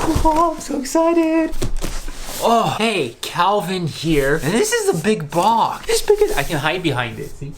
Oh, I'm so excited. Oh, hey, Calvin here. And this is a big box. This big, I can hide behind it. See?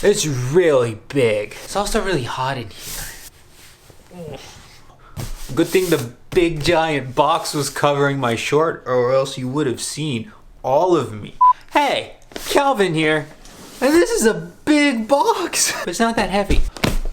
It's really big. It's also really hot in here. Good thing the big giant box was covering my short, or else you would have seen all of me. Hey, Calvin here. And this is a big box. But it's not that heavy.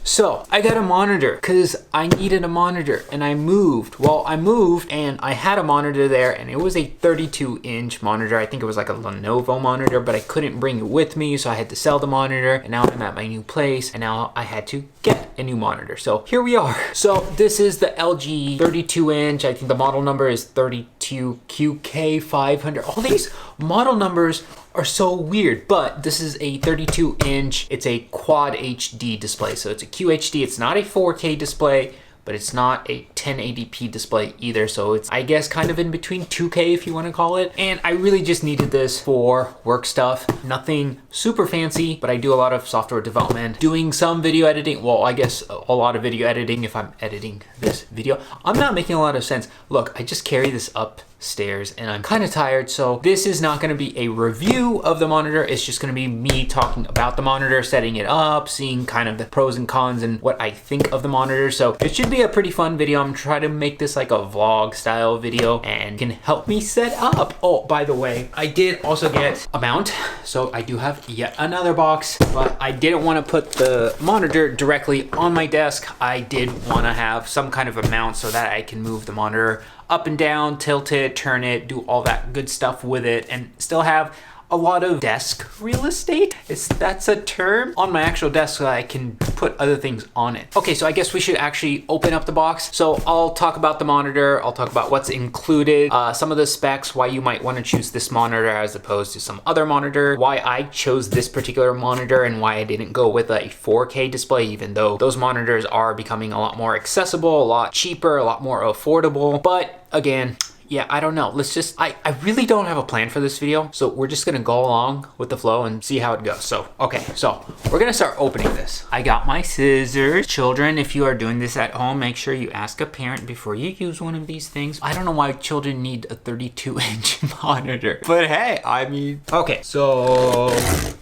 So I got a monitor because I needed a monitor and I moved. Well, I moved and I had a monitor there and it was a 32-inch monitor. I think it was like a Lenovo monitor, but I couldn't bring it with me. So I had to sell the monitor and now I'm at my new place and now I had to get a new monitor. So here we are. So this is the LG 32-inch. I think the model number is 32 QK500. All these model numbers are so weird, but this is a 32-inch. It's a quad HD display, so it's a QHD. It's not a 4K display, but it's not a 1080p display either. So it's, I guess, kind of in between 2K if you want to call it. And I really just needed this for work stuff. Nothing super fancy, but I do a lot of software development, doing some video editing. Well, I guess a lot of video editing if I'm editing this video. I'm not making a lot of sense. Look, I just carry this upstairs and I'm kind of tired, so this is not going to be a review of the monitor. It's just going to be me talking about the monitor, setting it up, seeing kind of the pros and cons and what I think of the monitor. So it should be a pretty fun video. I'm trying to make this like a vlog style video and can help me set up. Oh, by the way, I did also get a mount, so I do have yet another box, but I didn't want to put the monitor directly on my desk. I did want to have some kind of a mount so that I can move the monitor up and down, tilt it, turn it, do all that good stuff with it, and still have a lot of desk real estate. That's a term on my actual desk so that I can put other things on it. Okay, so I guess we should actually open up the box. So I'll talk about the monitor, I'll talk about what's included, some of the specs, why you might want to choose this monitor as opposed to some other monitor, why I chose this particular monitor and why I didn't go with a 4K display, even though those monitors are becoming a lot more accessible, a lot cheaper, a lot more affordable. But again, yeah, I don't know. Let's just, I really don't have a plan for this video. So we're just gonna go along with the flow and see how it goes. So, okay, so we're gonna start opening this. I got my scissors. Children, if you are doing this at home, make sure you ask a parent before you use one of these things. I don't know why children need a 32-inch monitor, but hey, I mean, okay, so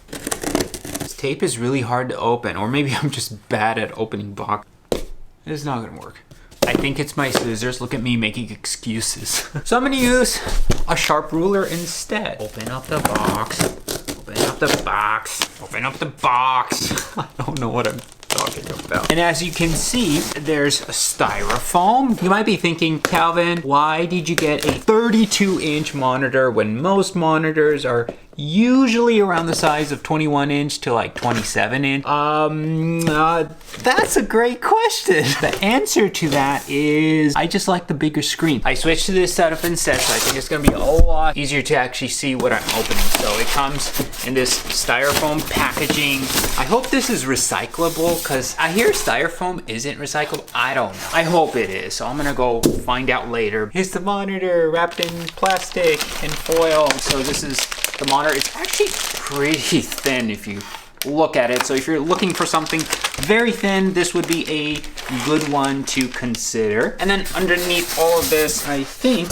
this tape is really hard to open, or maybe I'm just bad at opening box. It's not gonna work. I think it's my scissors. Look at me making excuses. So I'm gonna use a sharp ruler instead. Open up the box. Open up the box. Open up the box. I don't know what I'm talking about. And as you can see, there's a styrofoam. You might be thinking, Calvin, why did you get a 32-inch monitor when most monitors are usually around the size of 21-inch to like 27-inch? That's a great question. The answer to that is I just like the bigger screen. I switched to this setup instead, so I think it's gonna be a lot easier to actually see what I'm opening. So it comes in this styrofoam packaging. I hope this is recyclable because I hear styrofoam isn't recyclable. I don't know. I hope it is, so I'm gonna go find out later. Here's the monitor wrapped in plastic and foil. So this is the monitor. It's actually pretty thin if you look at it. So if you're looking for something very thin, this would be a good one to consider. And then underneath all of this, I think,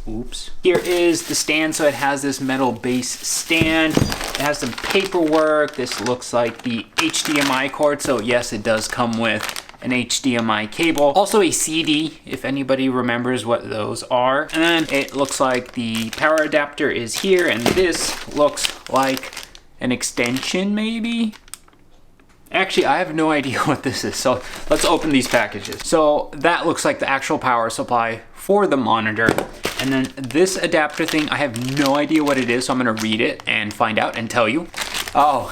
oops, here is the stand. So it has this metal base stand. It has some paperwork. This looks like the HDMI cord. So yes, it does come with an HDMI cable. Also a CD, if anybody remembers what those are. And then it looks like the power adapter is here, and this looks like an extension maybe? Actually, I have no idea what this is, so let's open these packages. So that looks like the actual power supply for the monitor. And then this adapter thing, I have no idea what it is, so I'm gonna read it and find out and tell you. Oh,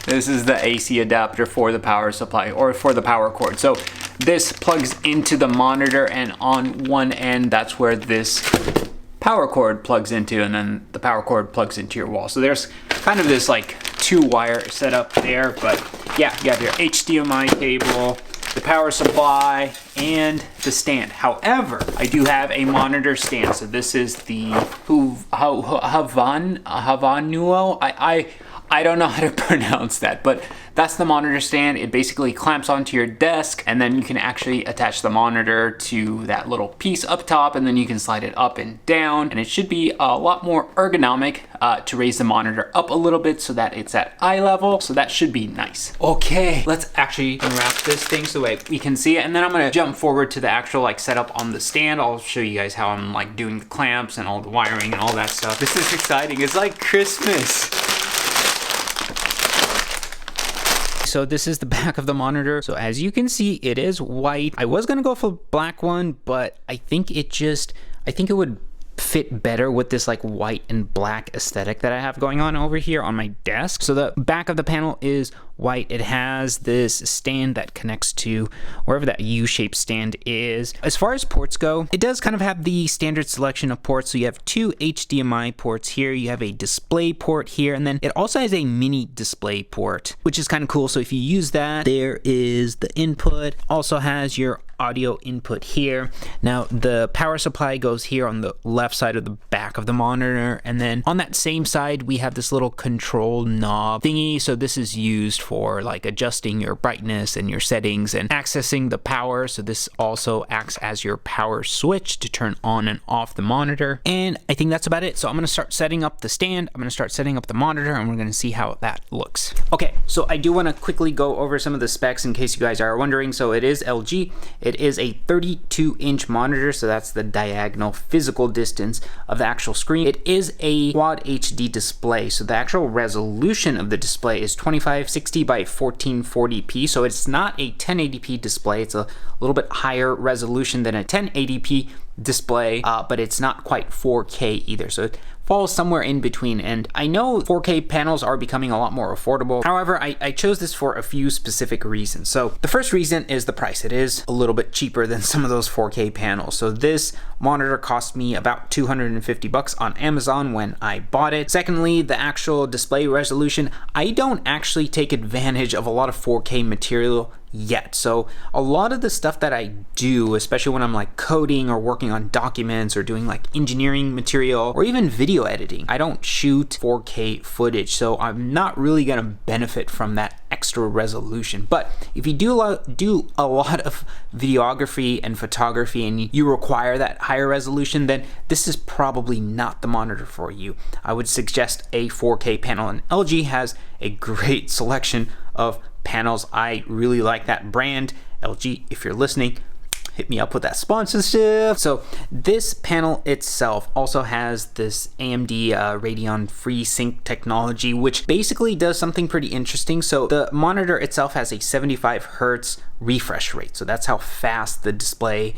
this is the AC adapter for the power supply, or for the power cord. So this plugs into the monitor, and on one end, that's where this power cord plugs into, and then the power cord plugs into your wall. So there's kind of this like 2-wire setup there, but yeah, you have your HDMI cable, the power supply, and the stand. However, I do have a monitor stand. So this is the Havanuo. I don't know how to pronounce that, but that's the monitor stand. It basically clamps onto your desk, and then you can actually attach the monitor to that little piece up top, and then you can slide it up and down, and it should be a lot more ergonomic to raise the monitor up a little bit so that it's at eye level. So that should be nice. Okay, let's actually unwrap this thing so that we can see it, and then I'm gonna jump forward to the actual like setup on the stand. I'll show you guys how I'm like doing the clamps and all the wiring and all that stuff. This is exciting. It's like Christmas. So this is the back of the monitor. So as you can see, it is white. I was gonna go for black one, but I think it would fit better with this like white and black aesthetic that I have going on over here on my desk. So the back of the panel is white. It has this stand that connects to wherever that U-shaped stand is. As far as ports go, it does kind of have the standard selection of ports. So you have two HDMI ports here, you have a display port here, and then it also has a mini display port, which is kind of cool. So if you use that, there is the input, also has your audio input here. Now the power supply goes here on the left side of the back of the monitor, and then on that same side we have this little control knob thingy. So this is used for like adjusting your brightness and your settings and accessing the power. So this also acts as your power switch to turn on and off the monitor. And I think that's about it. So I'm going to start setting up the stand, I'm going to start setting up the monitor, and we're going to see how that looks. Okay, so I do want to quickly go over some of the specs in case you guys are wondering. So it is LG. It is a 32-inch monitor, so that's the diagonal physical distance of the actual screen. It is a Quad HD display, so the actual resolution of the display is 2560 by 1440p, so it's not a 1080p display. It's a little bit higher resolution than a 1080p display, but it's not quite 4K either, so it falls somewhere in between. And I know 4K panels are becoming a lot more affordable. However, I chose this for a few specific reasons. So the first reason is the price. It is a little bit cheaper than some of those 4K panels. So this monitor cost me about $250 on Amazon when I bought it. Secondly, the actual display resolution. I don't actually take advantage of a lot of 4K material yet. So a lot of the stuff that I do, especially when I'm like coding or working on documents or doing like engineering material or even video editing, I don't shoot 4K footage. So I'm not really going to benefit from that extra resolution. But if you do a lot of videography and photography and you require that higher resolution, then this is probably not the monitor for you. I would suggest a 4K panel, and LG has a great selection of panels. I really like that brand. LG, if you're listening, hit me up with that sponsorship. So this panel itself also has this AMD Radeon FreeSync technology, which basically does something pretty interesting. So the monitor itself has a 75 Hertz refresh rate. So that's how fast the display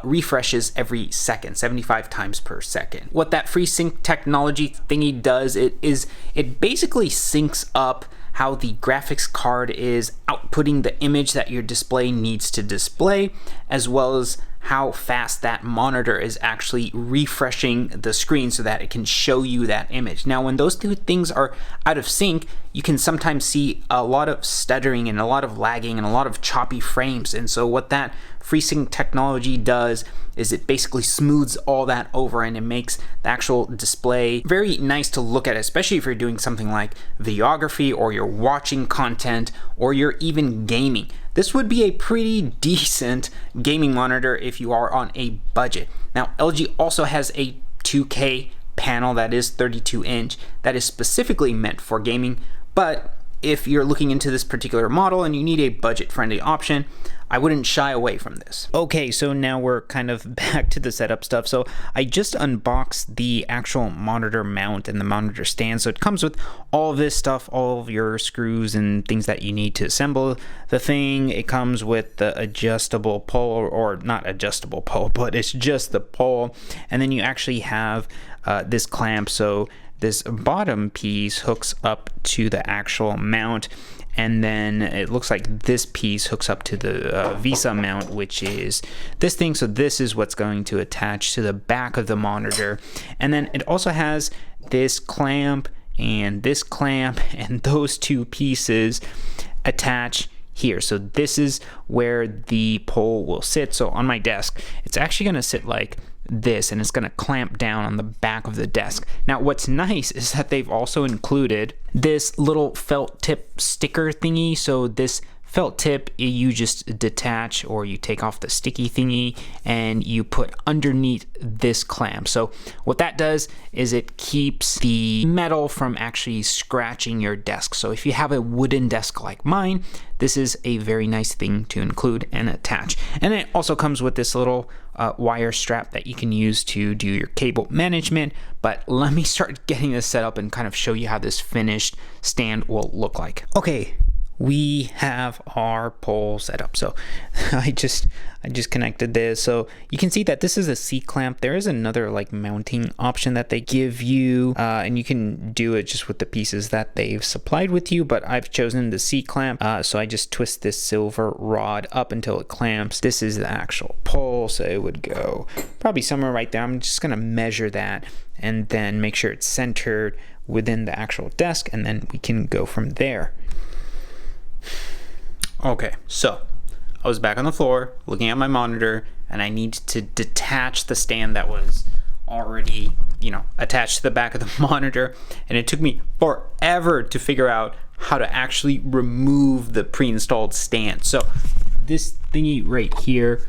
refreshes every second, 75 times per second. What that FreeSync technology thingy does, it basically syncs up how the graphics card is outputting the image that your display needs to display, as well as how fast that monitor is actually refreshing the screen so that it can show you that image. Now, when those two things are out of sync, you can sometimes see a lot of stuttering and a lot of lagging and a lot of choppy frames. And so what that FreeSync technology does is it basically smooths all that over, and it makes the actual display very nice to look at, especially if you're doing something like videography or you're watching content or you're even gaming. This would be a pretty decent gaming monitor if you are on a budget. Now, LG also has a 2K panel that is 32-inch that is specifically meant for gaming, but if you're looking into this particular model and you need a budget-friendly option, I wouldn't shy away from this. Okay, so now we're kind of back to the setup stuff. So I just unboxed the actual monitor mount and the monitor stand. So it comes with all of this stuff, all of your screws and things that you need to assemble the thing. It comes with the adjustable pole, or not adjustable pole, but it's just the pole. And then you actually have this clamp. So this bottom piece hooks up to the actual mount, and then it looks like this piece hooks up to the Visa mount, which is this thing. So this is what's going to attach to the back of the monitor. And then it also has this clamp and those two pieces attach here. So this is where the pole will sit. So on my desk, it's actually going to sit like this, and it's going to clamp down on the back of the desk. Now what's nice is that they've also included this little felt tip sticker thingy. So this felt tip you just detach, or you take off the sticky thingy and you put underneath this clamp. So what that does is it keeps the metal from actually scratching your desk. So if you have a wooden desk like mine, this is a very nice thing to include and attach. And it also comes with this little wire strap that you can use to do your cable management. But let me start getting this set up and kind of show you how this finished stand will look like. Okay, we have our pole set up. So I just connected this. So you can see that this is a C clamp. There is another like mounting option that they give you, and you can do it just with the pieces that they've supplied with you, but I've chosen the C clamp. So I just twist this silver rod up until it clamps. This is the actual pole, so it would go probably somewhere right there. I'm just gonna measure that and then make sure it's centered within the actual desk, and then we can go from there. Okay, so I was back on the floor looking at my monitor, and I need to detach the stand that was already, attached to the back of the monitor, and it took me forever to figure out how to actually remove the pre-installed stand. So this thingy right here,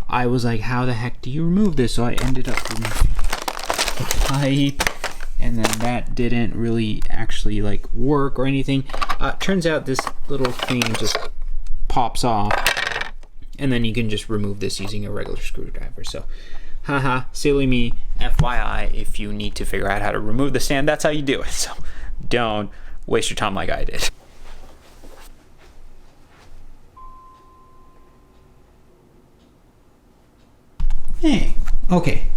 I was like, how the heck do you remove this? So I ended up removing the pipe, and then that didn't really actually like work or anything. Turns out this little thing just pops off, and then you can just remove this using a regular screwdriver. So haha, silly me. FYI, if you need to figure out how to remove the stand, that's how you do it. So don't waste your time like I did. Hey, okay,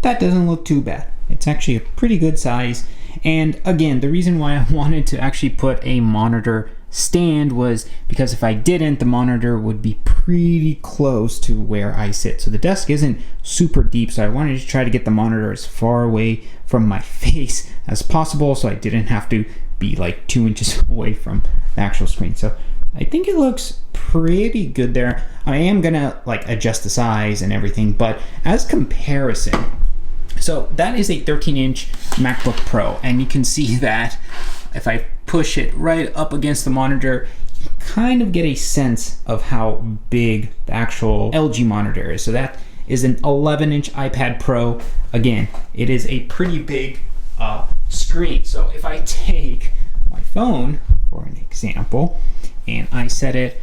that doesn't look too bad. It's actually a pretty good size. And again, the reason why I wanted to actually put a monitor stand was because if I didn't, the monitor would be pretty close to where I sit. So the desk isn't super deep, so I wanted to try to get the monitor as far away from my face as possible, so I didn't have to be like 2 inches away from the actual screen. So I think it looks pretty good there. I am gonna like adjust the size and everything, but as comparison, so that is a 13-inch MacBook Pro, and you can see that if I push it right up against the monitor, you kind of get a sense of how big the actual LG monitor is. So that is an 11-inch iPad Pro. Again, it is a pretty big screen. So if I take my phone, for an example, and I set it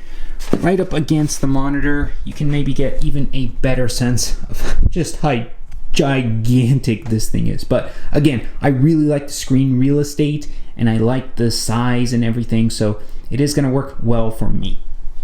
right up against the monitor, you can maybe get even a better sense of just how gigantic this thing is. But again, I really like the screen real estate, and I like the size and everything, so it is going to work well for me.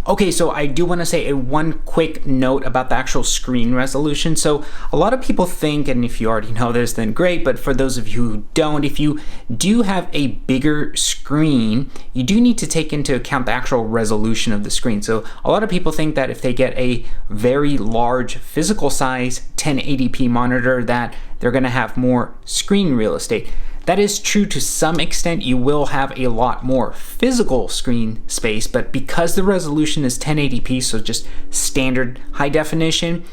Okay, so I do want to say one quick note about the actual screen resolution. So a lot of people think, and if you already know this, then great, but for those of you who don't, if you do have a bigger screen, you do need to take into account the actual resolution of the screen. So a lot of people think that if they get a very large physical size 1080p monitor, that they're going to have more screen real estate. That is true to some extent. You will have a lot more physical screen space, but because the resolution is 1080p, so just standard high definition,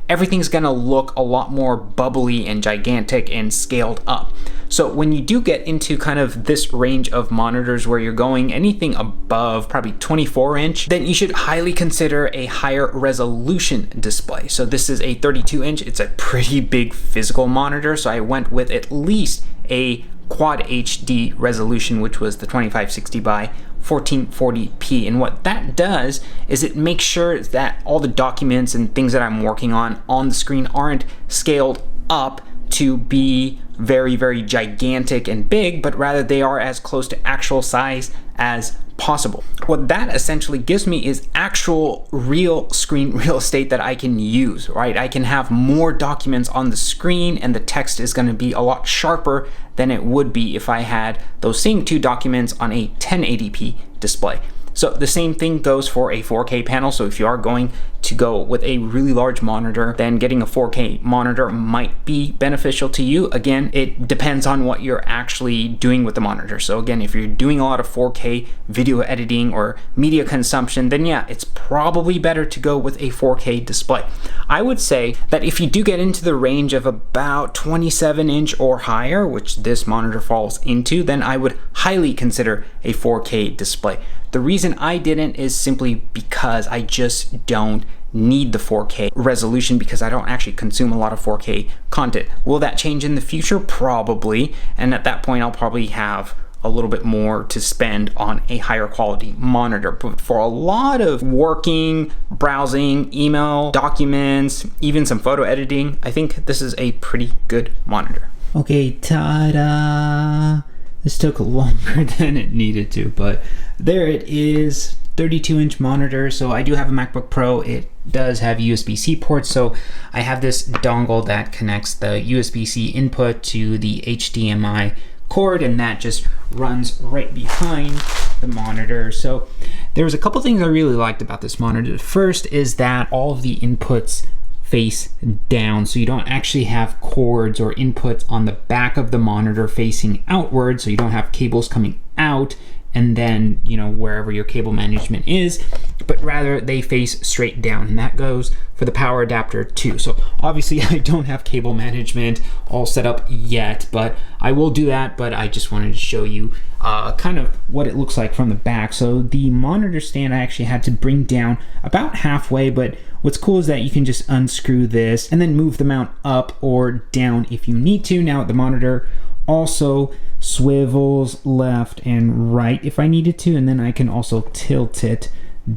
everything's gonna look a lot more bubbly and gigantic and scaled up. So when you do get into kind of this range of monitors where you're going anything above probably 24-inch, then you should highly consider a higher resolution display. So this is a 32-inch. It's a pretty big physical monitor, so I went with at least a quad HD resolution, which was the 2560 by 1440p. And what that does is it makes sure that all the documents and things that I'm working on the screen aren't scaled up to be very, very gigantic and big, but rather they are as close to actual size as possible. What that essentially gives me is actual real screen real estate that I can use, right? I can have more documents on the screen, and the text is going to be a lot sharper than it would be if I had those same two documents on a 1080p display. So the same thing goes for a 4K panel. So if you are going to go with a really large monitor, then getting a 4K monitor might be beneficial to you. Again, it depends on what you're actually doing with the monitor. So again, if you're doing a lot of 4K video editing or media consumption, then yeah, it's probably better to go with a 4K display. I would say that if you do get into the range of about 27-inch or higher, which this monitor falls into, then I would highly consider a 4K display. The reason I didn't is simply because I just don't need the 4K resolution, because I don't actually consume a lot of 4K content. Will that change in the future? Probably. And at that point, I'll probably have a little bit more to spend on a higher quality monitor. But for a lot of working, browsing, email, documents, even some photo editing, I think this is a pretty good monitor. Okay, ta-da! This took longer than it needed to, but there it is. 32-inch monitor. So I do have a MacBook Pro. It does have USB-C ports. So I have this dongle that connects the USB-C input to the HDMI cord, and that just runs right behind the monitor. So there was a couple things I really liked about this monitor. The first is that all of the inputs face down, so you don't actually have cords or inputs on the back of the monitor facing outward, so you don't have cables coming out and then, you know, wherever your cable management is, but rather they face straight down, and that goes for the power adapter too. So obviously I don't have cable management all set up yet, but I will do that. But I just wanted to show you kind of what it looks like from the back. So the monitor stand I actually had to bring down about halfway, but what's cool is that you can just unscrew this and then move the mount up or down if you need to. Now the monitor also swivels left and right if I needed to, and then I can also tilt it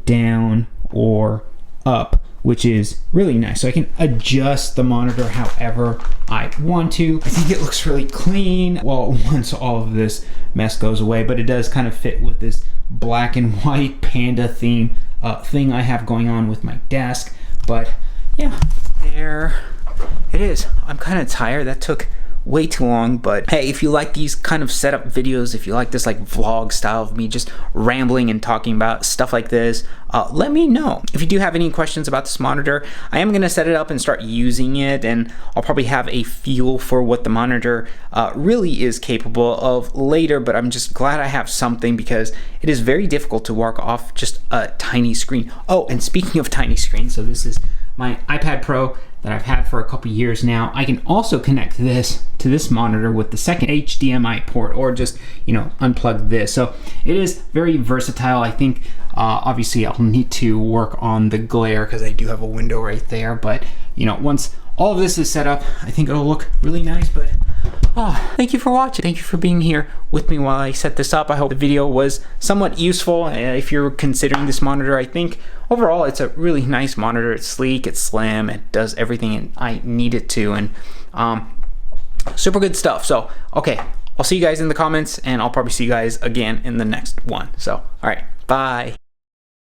down or up, which is really nice. So I can adjust the monitor however I want to. I think it looks really clean, well, once all of this mess goes away, but it does kind of fit with this black and white panda theme thing I have going on with my desk. But yeah, there it is. I'm kind of tired. That took way too long, but hey, if you like these kind of setup videos, if you like this like vlog style of me just rambling and talking about stuff like this, let me know. If you do have any questions about this monitor, I am gonna set it up and start using it, and I'll probably have a feel for what the monitor really is capable of later. But I'm just glad I have something, because it is very difficult to work off just a tiny screen. Oh, and speaking of tiny screens, so this is my iPad Pro that I've had for a couple years now. I can also connect this to this monitor with the second HDMI port, or just, you know, unplug this. So it is very versatile. I think obviously I'll need to work on the glare because I do have a window right there, but you know, once all of this is set up, I think it'll look really nice. But thank you for watching. Thank you for being here with me while I set this up. I hope the video was somewhat useful. If you're considering this monitor, I think overall it's a really nice monitor. It's sleek, it's slim, it does everything I need it to, and super good stuff. So okay, I'll see you guys in the comments, and I'll probably see you guys again in the next one. So all right, bye.